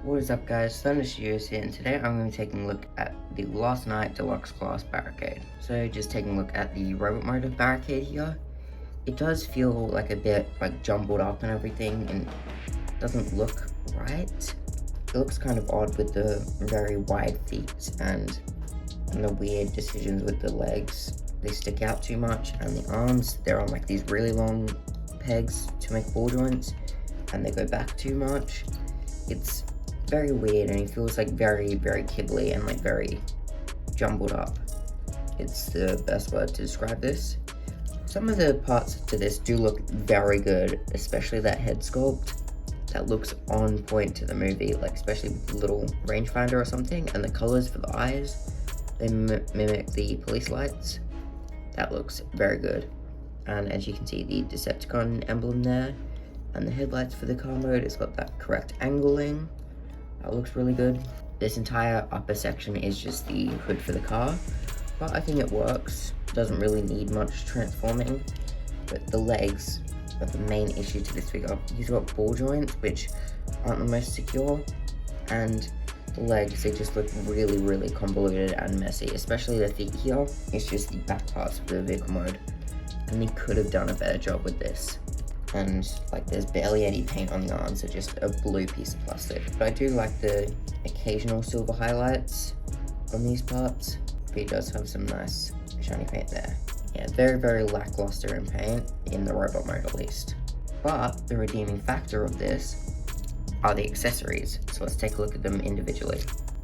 What is up guys, Thunder Studios here, and today I'm going to be taking a look at the Last Night Deluxe Class Barricade. So just taking a look at the robot mode of Barricade here. It does feel like a bit like jumbled up and everything, and doesn't look right. It looks kind of odd with the very wide feet and the weird decisions with the legs. They stick out too much, and the arms, they're on like these really long pegs to make ball joints, and they go back too much. It's very weird, and it feels like very kibbly and like very jumbled up. It's the best word to describe this. Some of the parts to this do look very good, especially that head sculpt. That looks on point to the movie, like especially with the little rangefinder or something, and the colors for the eyes, they mimic the police lights. That looks very good. And as you can see, the Decepticon emblem there, and the headlights for the car mode, it's got that correct angling. That looks really good. This entire upper section is just the hood for the car, but I think it works. Doesn't really need much transforming, but the legs are the main issue to this figure. He's got ball joints, which aren't the most secure, and the legs, they just look really convoluted and messy, especially the feet here. It's just the back parts of the vehicle mode, and they could have done a better job with this. And like there's barely any paint on the arms, they're just a blue piece of plastic. But I do like the occasional silver highlights on these parts, but he does have some nice shiny paint there. Yeah, very lackluster in paint, in the robot mode at least. But the redeeming factor of this are the accessories, so let's take a look at them individually.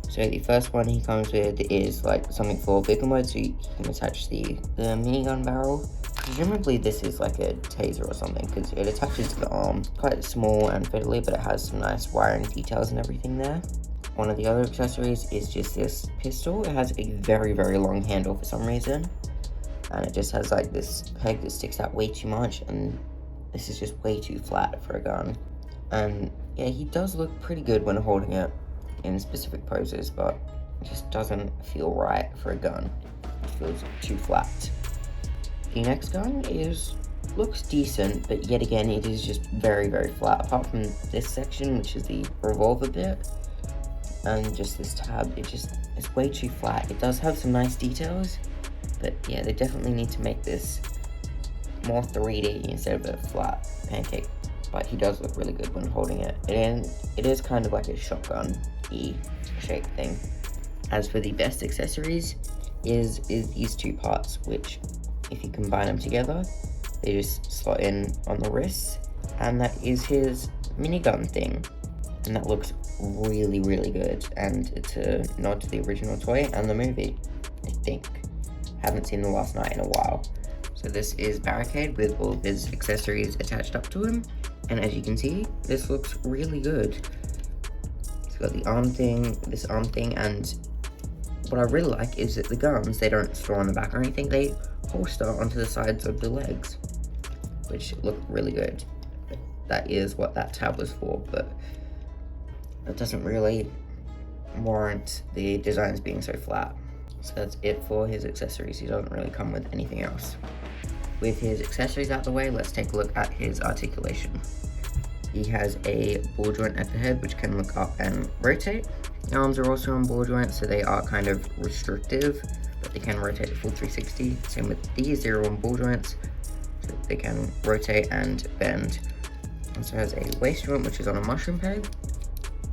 So the first one he comes with is like something for vehicle mode, so you can attach the minigun barrel. Presumably this is like a taser or something, because it attaches to the arm. Quite small and fiddly, but it has some nice wiring details and everything there. One of the other accessories is just this pistol. It has a very long handle for some reason, and it just has like this peg that sticks out way too much, and this is just way too flat for a gun. And yeah, he does look pretty good when holding it in specific poses, but it just doesn't feel right for a gun. It feels too flat. The next gun looks decent, but yet again it is just very flat, apart from this section, which is the revolver bit, and just this tab. It's way too flat. It does have some nice details, but yeah, they definitely need to make this more 3D instead of a flat pancake. But he does look really good when holding it, and it is kind of like a shotgun-y shape thing. As for the best accessories, is these two parts, which if you combine them together, they just slot in on the wrists, and that is his minigun thing, and that looks really good, and it's a nod to the original toy and the movie, I think. Haven't seen The Last Night in a while. So this is Barricade with all of his accessories attached up to him, and as you can see, this looks really good. It's got the arm thing, this arm thing, and what I really like is that the guns, they don't store on the back or anything, they holster onto the sides of the legs, which look really good. That is what that tab was for, but it doesn't really warrant the designs being so flat. So that's it for his accessories. He doesn't really come with anything else. With his accessories out the way, let's take a look at his articulation. He has a ball joint at the head, which can look up and rotate. The arms are also on ball joints, so they are kind of restrictive, but they can rotate the full 360. Same with these, they're on ball joints, so they can rotate and bend. Also has a waist joint, which is on a mushroom peg,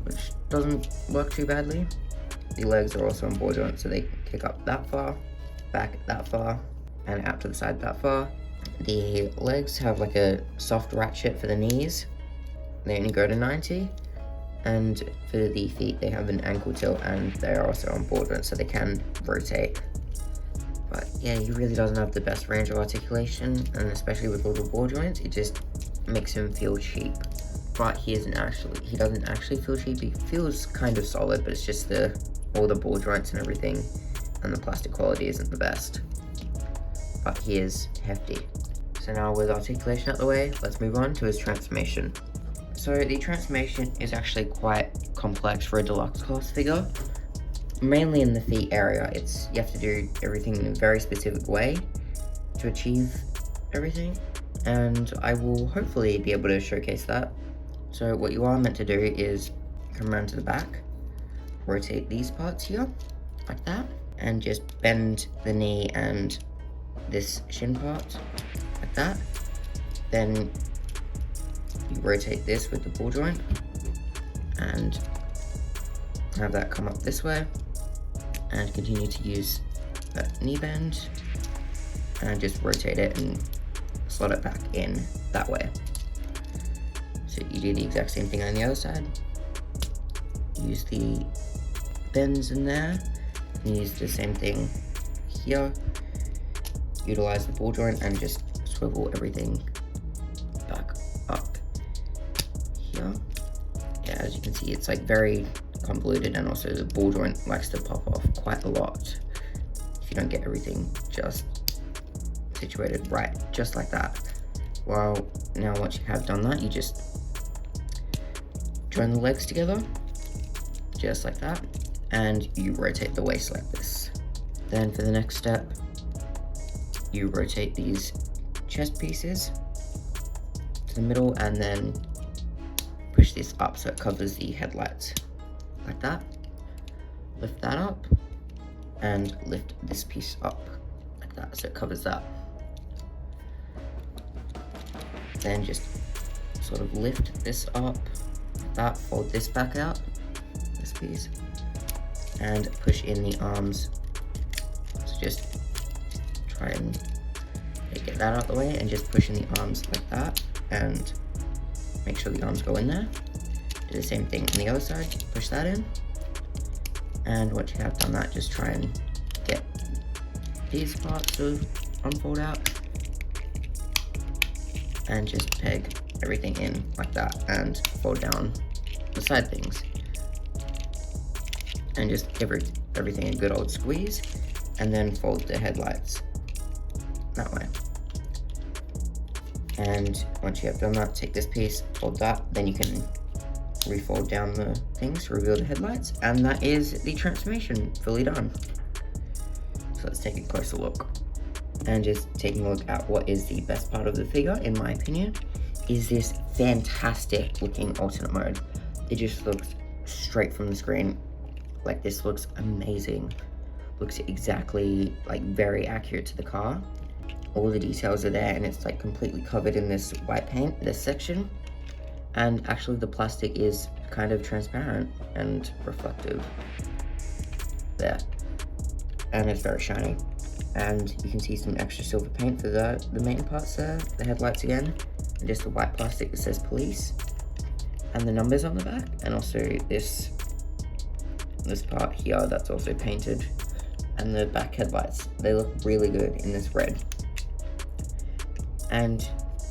which doesn't work too badly. The legs are also on ball joints, so they can kick up that far, back that far, and out to the side that far. The legs have like a soft ratchet for the knees. They only go to 90. And for the feet, they have an ankle tilt, and they are also on ball joints, so they can rotate. But yeah, he really doesn't have the best range of articulation, and especially with all the ball joints, it just makes him feel cheap. But he doesn't actually feel cheap. He feels kind of solid, but it's just all the ball joints and everything, and the plastic quality isn't the best. But he is hefty. So now with articulation out the way, let's move on to his transformation. So the transformation is actually quite complex for a deluxe class figure. Mainly in the feet area, you have to do everything in a very specific way to achieve everything, and I will hopefully be able to showcase that. So what you are meant to do is come around to the back, rotate these parts here, like that, and just bend the knee and this shin part, like that. Then you rotate this with the ball joint, and have that come up this way, and continue to use that knee bend, and just rotate it and slot it back in that way. So you do the exact same thing on the other side. Use the bends in there, and use the same thing here. Utilize the ball joint and just swivel everything back up here. Yeah, as you can see, it's like very convoluted, and also the ball joint likes to pop off quite a lot if you don't get everything just situated right, just like that. Well, now once you have done that, you just join the legs together, just like that, and you rotate the waist like this. Then for the next step, you rotate these chest pieces to the middle, and then push this up so it covers the headlights, like that. Lift that up, and lift this piece up, like that, so it covers that. Then just sort of lift this up, like that, fold this back out, this piece, and push in the arms. So just try and get that out of the way, and just push in the arms like that, and make sure the arms go in there. Do the same thing on the other side, push that in, and once you have done that, just try and get these parts to unfold out, and just peg everything in like that, and fold down the side things, and just give everything a good old squeeze, and then fold the headlights that way. And once you have done that, take this piece, fold that, then you can refold down the things to reveal the headlights, and that is the transformation fully done. So let's take a closer look. And just taking a look at what is the best part of the figure, in my opinion, is this fantastic looking alternate mode. It just looks straight from the screen. Like, this looks amazing. Looks exactly, like, very accurate to the car. All the details are there, and it's like completely covered in this white paint, this section. And actually the plastic is kind of transparent and reflective there. And it's very shiny. And you can see some extra silver paint for the main parts there, the headlights again, and just the white plastic that says police, and the numbers on the back, and also this part here that's also painted, and the back headlights. They look really good in this red. And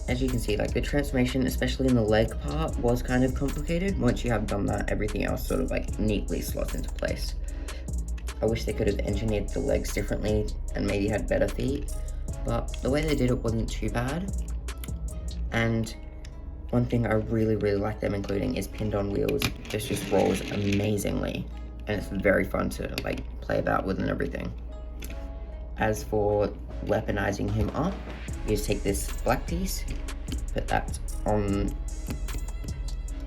as you can see, like, the transformation, especially in the leg part, was kind of complicated. Once you have done that, everything else sort of like neatly slots into place. I wish they could have engineered the legs differently and maybe had better feet, but the way they did it wasn't too bad. And one thing I really like them including is pinned on wheels. This just rolls amazingly, and it's very fun to like play about with and everything. As for weaponizing him up, you just take this black piece, put that on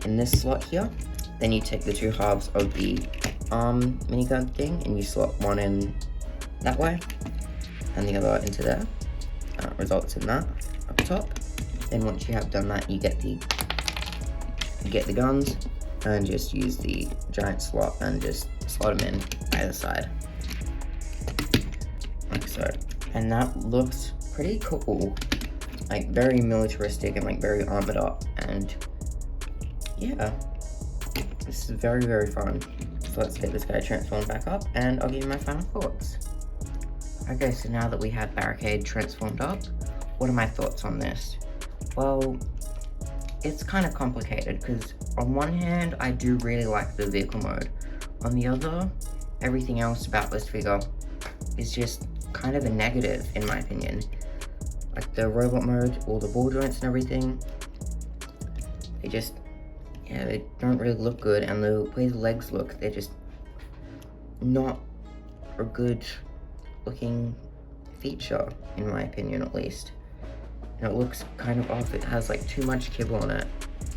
in this slot here, then you take the two halves of the arm minigun thing and you slot one in that way and the other into there. Results in that up top. Then once you have done that, you get the guns and just use the giant slot and just slot them in either side, like so. And that looks pretty cool, like very militaristic and like very armored up. And yeah, this is very fun. So let's get this guy transformed back up, and I'll give you my final thoughts. Okay, so now that we have Barricade transformed up, what are my thoughts on this? Well, it's kind of complicated, because on one hand, I do really like the vehicle mode. On the other, everything else about this figure is just kind of a negative, in my opinion. Like the robot mode, all the ball joints and everything, they just, yeah, they don't really look good, and the way the legs look, they're just not a good looking feature, in my opinion at least. And it looks kind of off. It has like too much kibble on it,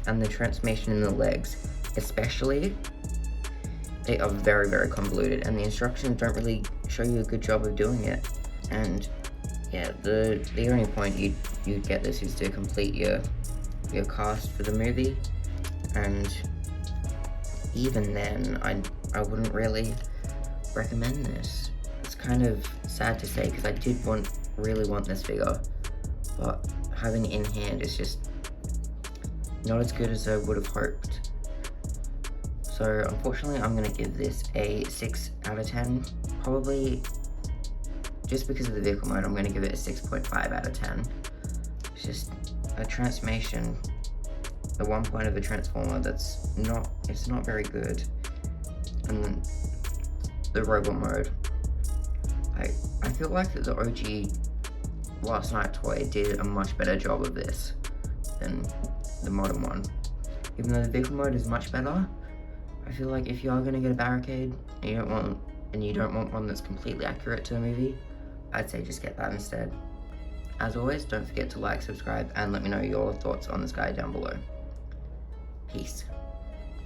and the transformation in the legs especially, they are very, very convoluted, and the instructions don't really show you a good job of doing it. And yeah, the only point you'd get this is to complete your cast for the movie, and even then, I wouldn't really recommend this. It's kind of sad to say, because I did really want this figure, but having it in hand is just not as good as I would have hoped. So unfortunately, I'm gonna give this a 6 out of 10. Probably just because of the vehicle mode, I'm gonna give it a 6.5 out of 10. It's just a transformation, the one point of a transformer that's not very good. And then the robot mode, I feel like the OG Last Night toy did a much better job of this than the modern one. Even though the vehicle mode is much better, I feel like if you are gonna get a Barricade and you don't want one that's completely accurate to the movie, I'd say just get that instead. As always, don't forget to like, subscribe, and let me know your thoughts on this guy down below. Peace.